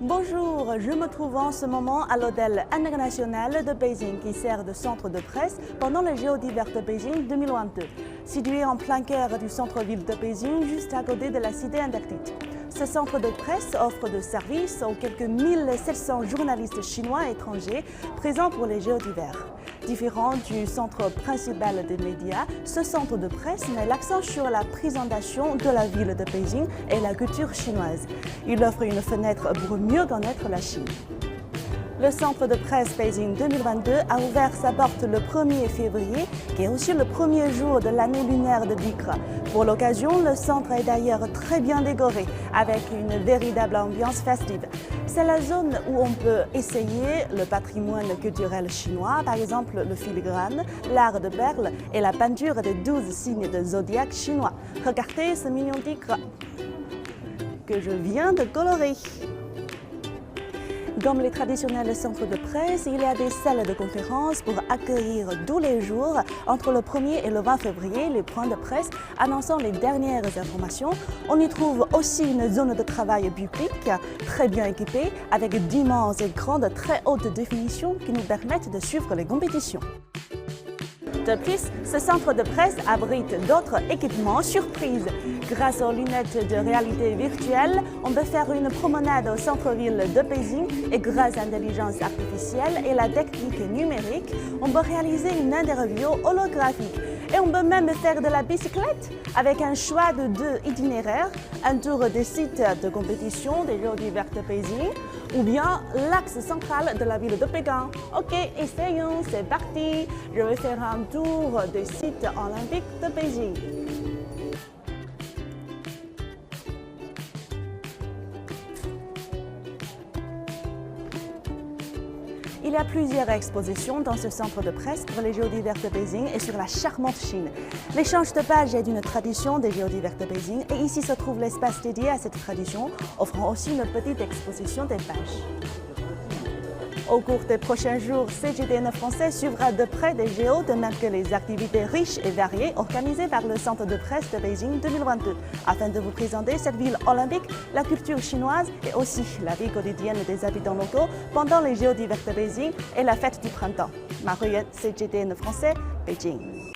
Bonjour, je me trouve en ce moment à l'hôtel international de Beijing qui sert de centre de presse pendant les Jeux d'hiver de Beijing 2022. Situé en plein cœur du centre-ville de Beijing, juste à côté de la cité interdite. Ce centre de presse offre de services aux quelques 1700 journalistes chinois et étrangers présents pour les Jeux d'hiver. Différent du centre principal des médias, ce centre de presse met l'accent sur la présentation de la ville de Beijing et la culture chinoise. Il offre une fenêtre pour mieux connaître la Chine. Le centre de presse Beijing 2022 a ouvert sa porte le 1er février, qui est aussi le premier jour de l'année lunaire de Bikra. Pour l'occasion, le centre est d'ailleurs très bien décoré, avec une véritable ambiance festive. C'est la zone où on peut essayer le patrimoine culturel chinois, par exemple le filigrane, l'art de perles et la peinture des 12 signes de zodiaque chinois. Regardez ce mignon tigre que je viens de colorer. Comme les traditionnels centres de presse, il y a des salles de conférence pour accueillir tous les jours, entre le 1er et le 20 février, les points de presse annonçant les dernières informations. On y trouve aussi une zone de travail public très bien équipée, avec d'immenses écrans de très haute définition qui nous permettent de suivre les compétitions. De plus, ce centre de presse abrite d'autres équipements surprises. Grâce aux lunettes de réalité virtuelle, on peut faire une promenade au centre-ville de Beijing et grâce à l'intelligence artificielle et la technique numérique, on peut réaliser une interview holographique. Et on peut même faire de la bicyclette avec un choix de 2 itinéraires, un tour des sites de compétition des Jeux d'hiver de Beijing ou bien l'axe central de la ville de Pékin. Ok, essayons, c'est parti. Je vais faire un tour des sites olympiques de Beijing. Il y a plusieurs expositions dans ce centre de presse pour les Jeux d'hiver de Beijing et sur la charmante Chine. L'échange de pages est une tradition des Jeux d'hiver de Beijing et ici se trouve l'espace dédié à cette tradition, offrant aussi une petite exposition des pages. Au cours des prochains jours, CGTN français suivra de près des JO, de même que les activités riches et variées organisées par le centre de presse de Beijing 2022, afin de vous présenter cette ville olympique, la culture chinoise et aussi la vie quotidienne des habitants locaux pendant les JO d'hiver de Beijing et la fête du printemps. Ma Ruyen, CGTN français, Beijing.